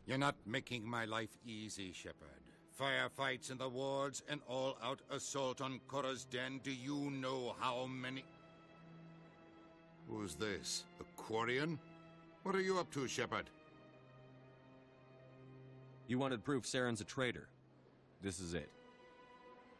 You're not making my life easy, Shepard. Firefights in the wards, an all-out assault on Korra's den. Do you know how many... Who's this? A Quarian? What are you up to, Shepard? You wanted proof Saren's a traitor. This is it.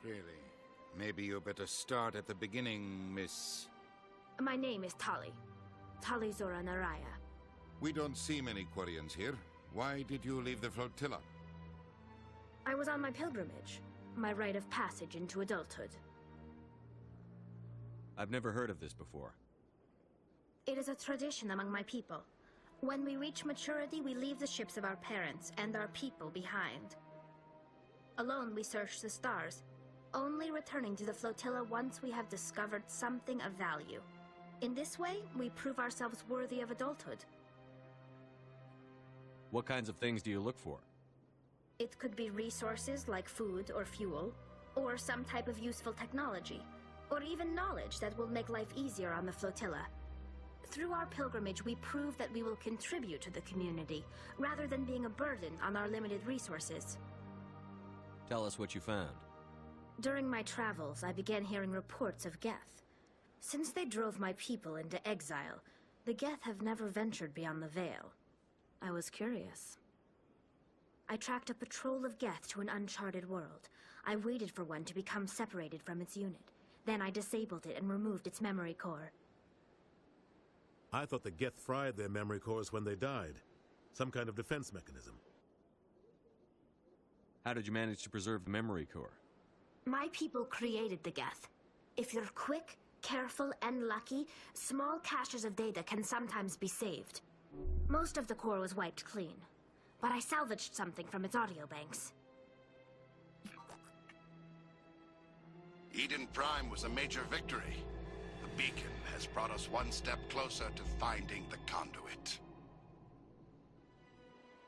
Really? Maybe you better start at the beginning, Miss... My name is Tali. Tali Zora Naraya. We don't see many Quarians here. Why did you leave the flotilla? I was on my pilgrimage. My rite of passage into adulthood. I've never heard of this before. It is a tradition among my people. When we reach maturity, we leave the ships of our parents and our people behind. Alone, we search the stars, only returning to the flotilla once we have discovered something of value. In this way, we prove ourselves worthy of adulthood. What kinds of things do you look for? It could be resources like food or fuel, or some type of useful technology, or even knowledge that will make life easier on the flotilla. Through our pilgrimage, we prove that we will contribute to the community, rather than being a burden on our limited resources. Tell us what you found. During my travels, I began hearing reports of Geth. Since they drove my people into exile, the Geth have never ventured beyond the Veil. I was curious. I tracked a patrol of Geth to an uncharted world. I waited for one to become separated from its unit. Then I disabled it and removed its memory core. I thought the Geth fried their memory cores when they died. Some kind of defense mechanism. How did you manage to preserve the memory core? My people created the Geth. If you're quick, careful, and lucky, small caches of data can sometimes be saved. Most of the core was wiped clean, but I salvaged something from its audio banks. Eden Prime was a major victory. The beacon has brought us one step closer to finding the conduit.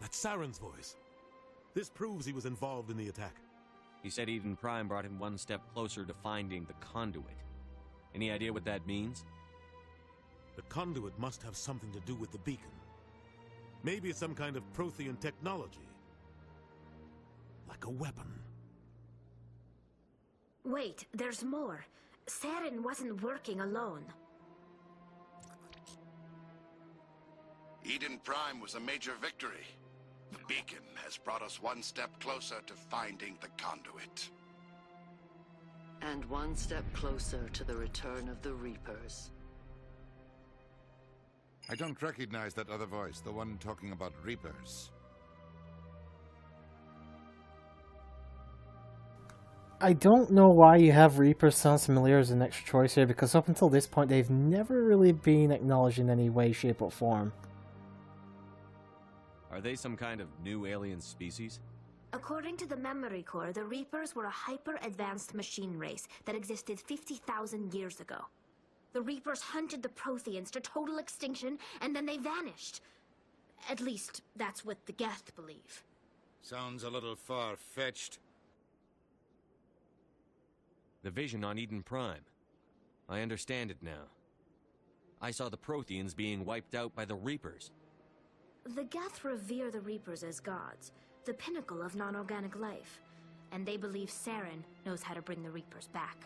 That's Saren's voice. This proves he was involved in the attack. He said Eden Prime brought him one step closer to finding the conduit. Any idea what that means? The conduit must have something to do with the beacon. Maybe it's some kind of Prothean technology. Like a weapon. Wait, there's more. Saren wasn't working alone. Eden Prime was a major victory. The beacon has brought us one step closer to finding the conduit. And one step closer to the return of the Reapers. I don't recognize that other voice, the one talking about Reapers. I don't know why you have Reapers sound familiar as the next choice here, because up until this point they've never really been acknowledged in any way, shape, or form. Are they some kind of new alien species? According to the memory core, the Reapers were a hyper-advanced machine race that existed 50,000 years ago. The Reapers hunted the Protheans to total extinction, and then they vanished. At least, that's what the Geth believe. Sounds a little far-fetched. The vision on Eden Prime. I understand it now. I saw the Protheans being wiped out by the Reapers. The Geth revere the Reapers as gods, the pinnacle of non-organic life, and they believe Saren knows how to bring the Reapers back.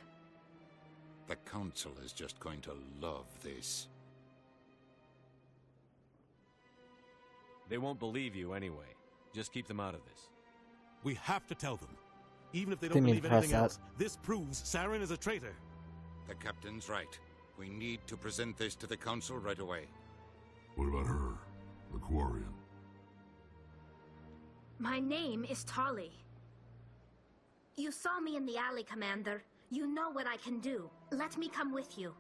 The Council is just going to love this. They won't believe you anyway. Just keep them out of this. We have to tell them. Even if they don't believe anything else, this proves Saren is a traitor. The Captain's right. We need to present this to the Council right away. What about her? The Quarian? My name is Tali. You saw me in the alley, Commander. You know what I can do. Let me come with you.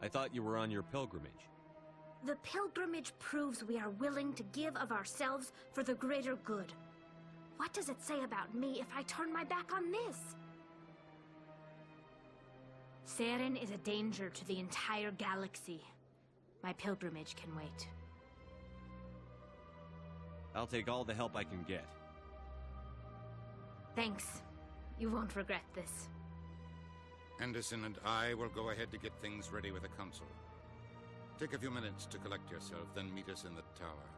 I thought you were on your pilgrimage. The pilgrimage proves we are willing to give of ourselves for the greater good. What does it say about me if I turn my back on this? Saren is a danger to the entire galaxy. My pilgrimage can wait. I'll take all the help I can get. Thanks. You won't regret this. Anderson and I will go ahead to get things ready with the Council. Take a few minutes to collect yourself, then meet us in the tower.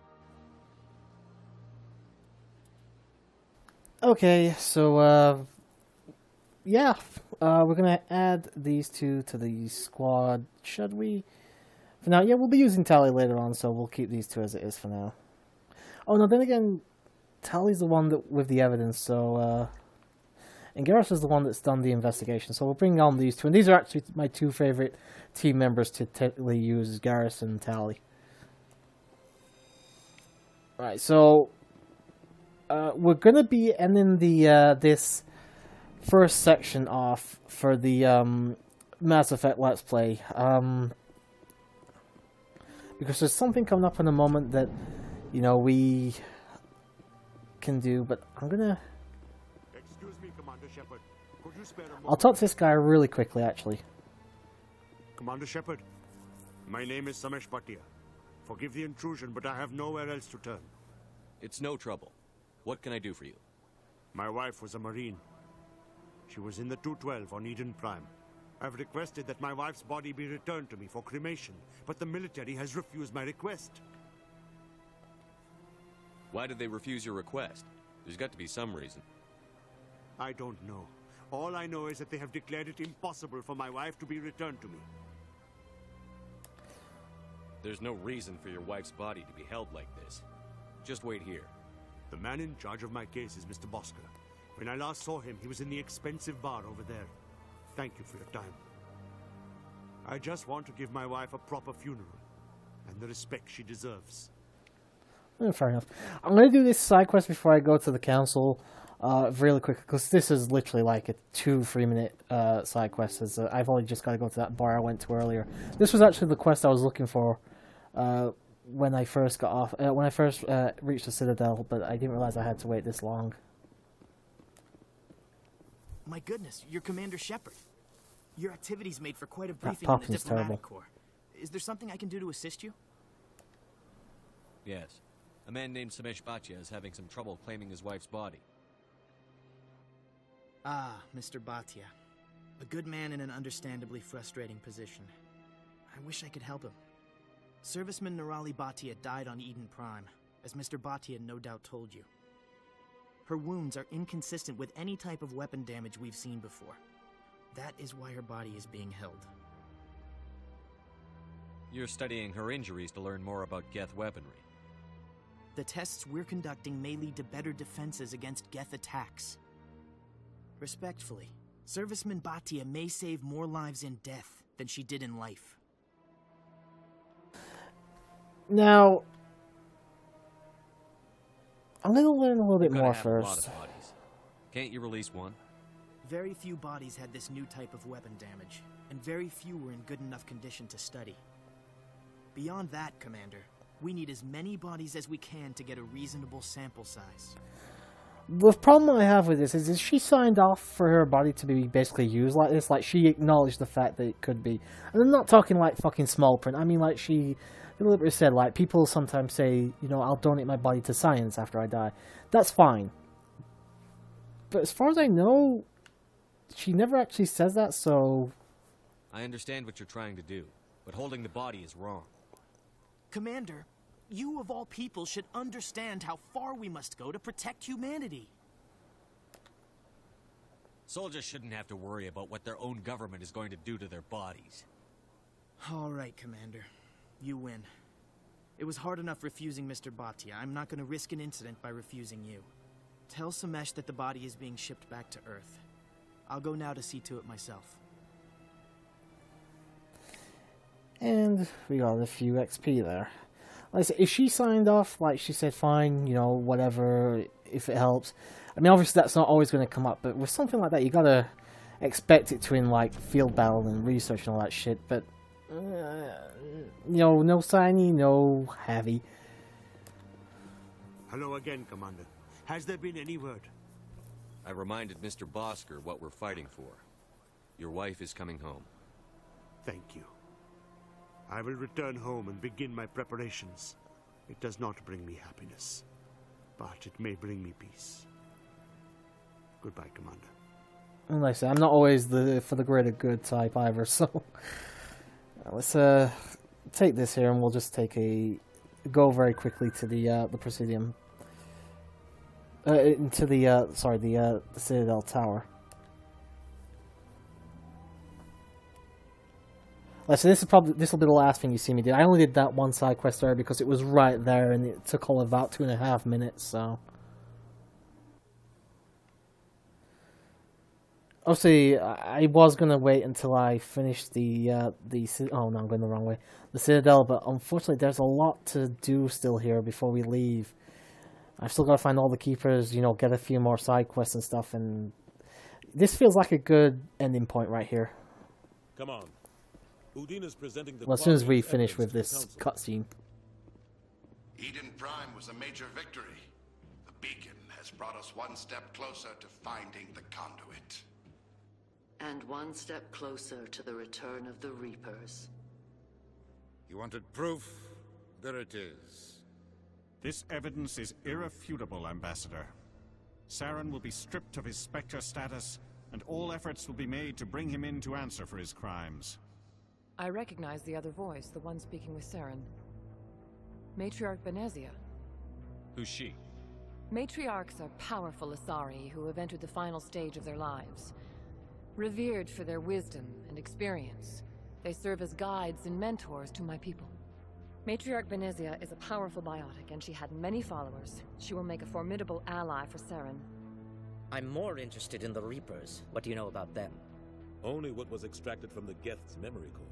Okay, so, yeah, we're gonna add these two to the squad, should we? For now, yeah, we'll be using Tally later on, so we'll keep these two as it is for now. Oh, no, then again, Tally's the one that with the evidence, so, and Garrus is the one that's done the investigation, so we'll bring on these two, and these are actually my two favorite team members to technically use, Garrus and Tally. Right, so we're gonna be ending the this first section off for the Mass Effect Let's Play, because there's something coming up in a moment that, you know, we can do, but I'm gonna... Excuse me, Commander Shepard. Could you spare a moment? I'll talk to this guy really quickly, actually. Commander Shepard, my name is Samesh Bhatia. Forgive the intrusion, but I have nowhere else to turn. It's no trouble. What can I do for you? My wife was a Marine. She was in the 212 on Eden Prime. I've requested that my wife's body be returned to me for cremation, but the military has refused my request. Why did they refuse your request? There's got to be some reason. I don't know. All I know is that they have declared it impossible for my wife to be returned to me. There's no reason for your wife's body to be held like this. Just wait here. The man in charge of my case is Mr. Bosker. When I last saw him, he was in the expensive bar over there. Thank you for your time. I just want to give my wife a proper funeral, and the respect she deserves. Fair enough. I'm going to do this side quest before I go to the council really quick, because this is literally like a 2-3 minute side quest, as I've only just got to go to that bar I went to earlier. This was actually the quest I was looking for when I first got off, when I first reached the Citadel, but I didn't realize I had to wait this long. My goodness, you're Commander Shepard. Your activities made for quite a briefing in the diplomatic corps. Is there something I can do to assist you? Yes. A man named Samesh Bhatia is having some trouble claiming his wife's body. Ah, Mr. Bhatia. A good man in an understandably frustrating position. I wish I could help him. Serviceman Nirali Bhatia died on Eden Prime, as Mr. Bhatia no doubt told you. Her wounds are inconsistent with any type of weapon damage we've seen before. That is why her body is being held. You're studying her injuries to learn more about Geth weaponry. The tests we're conducting may lead to better defenses against Geth attacks. Respectfully, Serviceman Bhatia may save more lives in death than she did in life. Now, I'm going to learn a little bit more first. A lot of bodies. Can't you release one? Very few bodies had this new type of weapon damage, and very few were in good enough condition to study. Beyond that, Commander, we need as many bodies as we can to get a reasonable sample size. The problem I have with this is she signed off for her body to be basically used like this. Like, she acknowledged the fact that it could be. And I'm not talking like fucking small print. I mean, like, she deliberately said, like, people sometimes say, you know, I'll donate my body to science after I die. That's fine. But as far as I know, she never actually says that, so... I understand what you're trying to do, but holding the body is wrong. Commander, you of all people should understand how far we must go to protect humanity. Soldiers shouldn't have to worry about what their own government is going to do to their bodies. All right, Commander. You win. It was hard enough refusing Mr. Bhatia. I'm not going to risk an incident by refusing you. Tell Samesh that the body is being shipped back to Earth. I'll go now to see to it myself. And we got a few XP there. Like I said, if she signed off, like she said, fine, you know, whatever, if it helps. I mean, obviously that's not always going to come up, but with something like that, you gotta expect it to in, like, field battle and research and all that shit, but, you know, no signy, no heavy. Hello again, Commander. Has there been any word? I reminded Mr. Bosker what we're fighting for. Your wife is coming home. Thank you. I will return home and begin my preparations. It does not bring me happiness, but it may bring me peace. Goodbye, Commander. And like I said, I'm not always the for the greater good type either, so... let's take this here and we'll just take a... go very quickly to the Presidium. Into the the Citadel Tower. So this will be the last thing you see me do. I only did that one side quest there because it was right there, and it took all of about 2.5 minutes. So, obviously, I was gonna wait until I finished the oh no, I'm going the wrong way. The Citadel, but unfortunately, there's a lot to do still here before we leave. I've still got to find all the keepers, get a few more side quests and stuff, and this feels like a good ending point right here. Come on. Udina's presenting the well, as soon as we finish with this cutscene. Eden Prime was a major victory. The beacon has brought us one step closer to finding the conduit. And one step closer to the return of the Reapers. You wanted proof? There it is. This evidence is irrefutable, Ambassador. Saren will be stripped of his Spectre status, and all efforts will be made to bring him in to answer for his crimes. I recognize the other voice, the one speaking with Saren. Matriarch Benezia. Who's she? Matriarchs are powerful Asari who have entered the final stage of their lives. Revered for their wisdom and experience, they serve as guides and mentors to my people. Matriarch Benezia is a powerful biotic, and she had many followers. She will make a formidable ally for Saren. I'm more interested in the Reapers. What do you know about them? Only what was extracted from the Geth's memory core.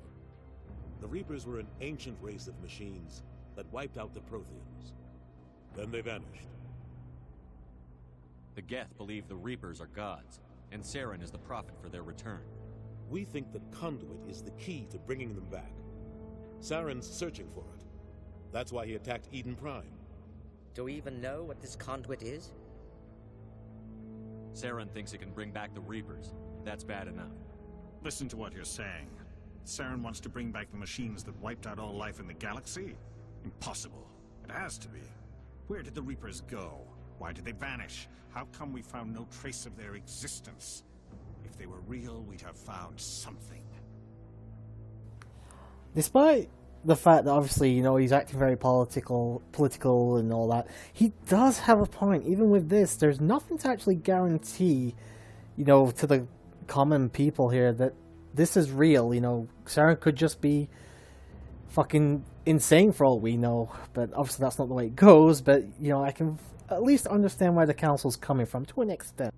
The Reapers were an ancient race of machines that wiped out the Protheans. Then they vanished. The Geth believe the Reapers are gods, and Saren is the prophet for their return. We think the conduit is the key to bringing them back. Saren's searching for it. That's why he attacked Eden Prime. Do we even know what this conduit is? Saren thinks it can bring back the Reapers. That's bad enough. Listen to what you're saying. Saren wants to bring back the machines that wiped out all life in the galaxy? Impossible. It has to be. Where did the Reapers go? Why did they vanish? How come we found no trace of their existence? If they were real, we'd have found something. Despite the fact that obviously, he's acting very political and all that, he does have a point. Even with this, there's nothing to actually guarantee, to the common people here that this is real. Saren could just be fucking insane for all we know, but obviously that's not the way it goes. But I can at least understand where the council's coming from to an extent.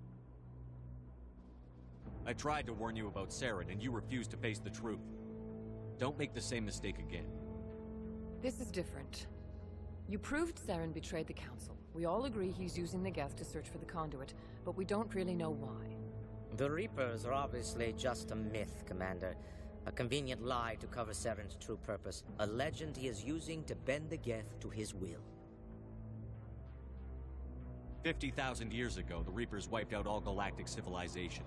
I tried to warn you about Saren, and you refused to face the truth. Don't make the same mistake again. This is different. You proved Saren betrayed the council. We all agree he's using the Geth to search for the conduit, but we don't really know why. The Reapers are obviously just a myth, Commander. A convenient lie to cover Saren's true purpose. A legend he is using to bend the Geth to his will. 50,000 years ago, the Reapers wiped out all galactic civilization.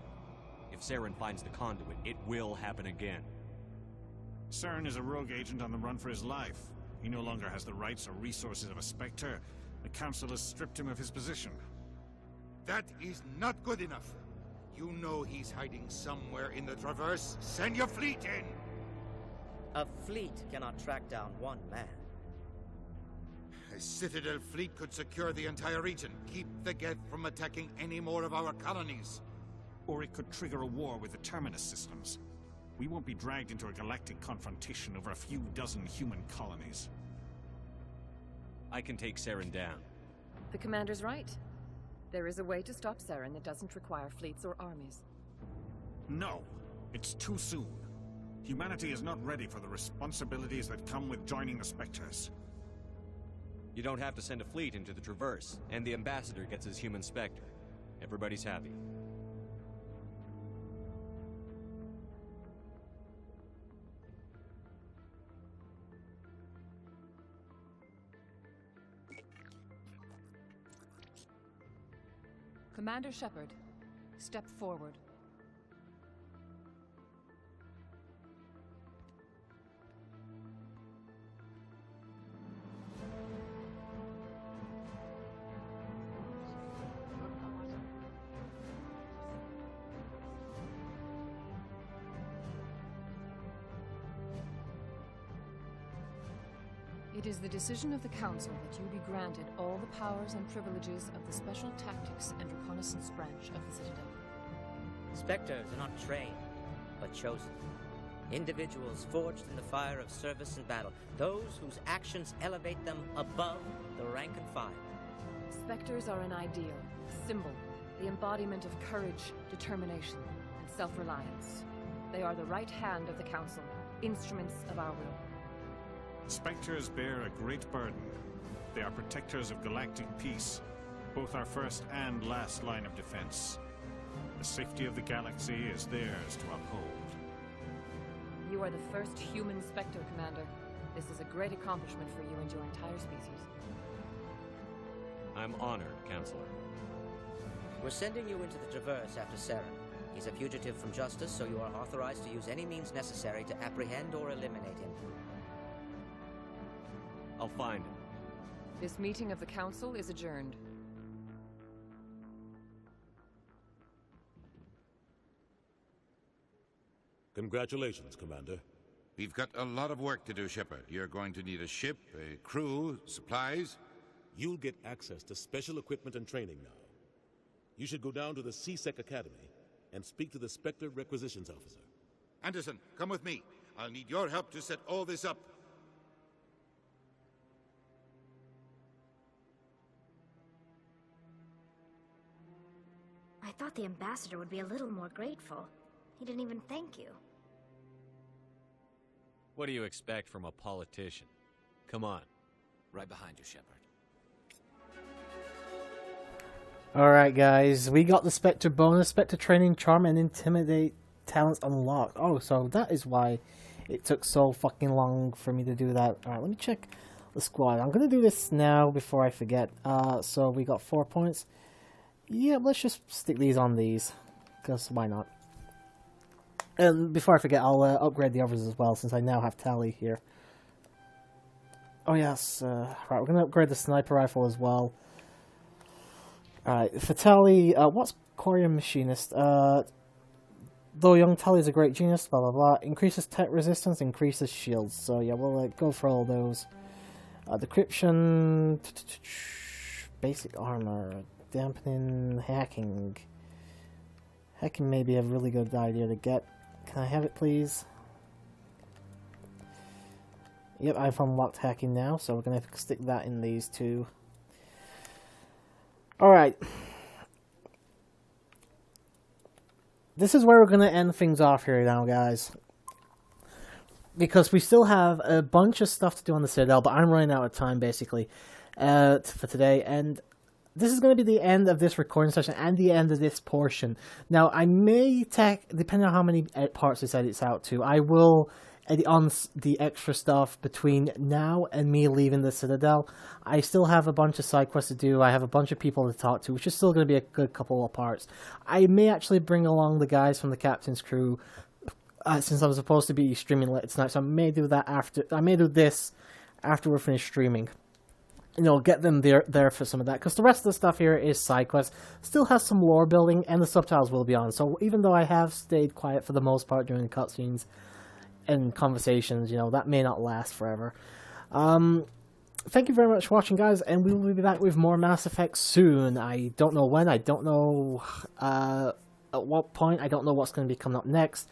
If Saren finds the conduit, it will happen again. Saren is a rogue agent on the run for his life. He no longer has the rights or resources of a Spectre. The Council has stripped him of his position. That is not good enough. You know he's hiding somewhere in the Traverse. Send your fleet in! A fleet cannot track down one man. A Citadel fleet could secure the entire region. Keep the Geth from attacking any more of our colonies. Or it could trigger a war with the Terminus systems. We won't be dragged into a galactic confrontation over a few dozen human colonies. I can take Saren down. The commander's right. There is a way to stop Saren that doesn't require fleets or armies. No, it's too soon. Humanity is not ready for the responsibilities that come with joining the Spectres. You don't have to send a fleet into the Traverse, and the Ambassador gets his human Spectre. Everybody's happy. Commander Shepard, step forward. It is the decision of the Council that you be granted all the powers and privileges of the Special Tactics and Reconnaissance branch of the Citadel. Spectres are not trained, but chosen. Individuals forged in the fire of service and battle. Those whose actions elevate them above the rank and file. Spectres are an ideal, a symbol, the embodiment of courage, determination, and self-reliance. They are the right hand of the Council, instruments of our will. Spectres bear a great burden. They are protectors of galactic peace, both our first and last line of defense. The safety of the galaxy is theirs to uphold. You are the first human Spectre, Commander. This is a great accomplishment for you and your entire species. I'm honored, Counselor. We're sending you into the Traverse after Saren. He's a fugitive from justice, so you are authorized to use any means necessary to apprehend or eliminate him. I'll find him. This meeting of the Council is adjourned. Congratulations, Commander. We've got a lot of work to do, Shepard. You're going to need a ship, a crew, supplies. You'll get access to special equipment and training now. You should go down to the C-Sec Academy and speak to the Spectre Requisitions Officer. Anderson, come with me. I'll need your help to set all this up. I thought the ambassador would be a little more grateful. He didn't even thank you. What do you expect from a politician? Come on. Right behind you, Shepard. Alright guys, we got the Spectre bonus, Spectre training, charm and intimidate talents unlocked. Oh, so that is why it took so fucking long for me to do that. Alright, let me check the squad. I'm gonna do this now before I forget. So we got 4 points. Yeah, let's just stick these on these, because why not? And before I forget, I'll upgrade the others as well, since I now have Tally here. Oh yes, right, we're gonna upgrade the sniper rifle as well. Alright, for Tally, what's Quarian Machinist? Though young Tally is a great genius, blah blah blah. Increases tech resistance, increases shields. So yeah, we'll go for all those. Decryption, basic armor, dampening, hacking. Hacking may be a really good idea to get. Can I have it, please? Yep, I've unlocked hacking now, so we're gonna stick that in these two. Alright. This is where we're going to end things off here now, guys. Because we still have a bunch of stuff to do on the Citadel, but I'm running out of time, basically, for today. And this is going to be the end of this recording session and the end of this portion. Now, I may depending on how many parts this edits out to, I will edit on the extra stuff between now and me leaving the Citadel. I still have a bunch of side quests to do. I have a bunch of people to talk to, which is still going to be a good couple of parts. I may actually bring along the guys from the captain's crew, since I'm supposed to be streaming late tonight. So I may do that after. I may do this after we're finished streaming. You know, get them there for some of that, because the rest of the stuff here is side quests. Still has some lore building, and the subtitles will be on. So even though I have stayed quiet for the most part during the cutscenes and conversations, you know, that may not last forever. Thank you very much for watching, guys, and we will be back with more Mass Effect soon. I don't know when, I don't know at what point, I don't know what's going to be coming up next,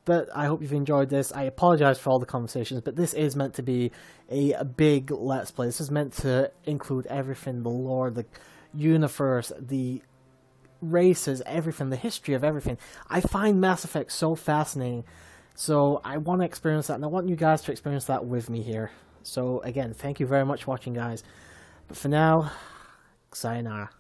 but I hope you've enjoyed this. I apologize for all the conversations, but this is meant to be a big Let's Play. This is meant to include everything, the lore, the universe, the races, everything, the history of everything. I find Mass Effect so fascinating. So I want to experience that, and I want you guys to experience that with me here. So again, thank you very much for watching, guys. But for now, sayonara.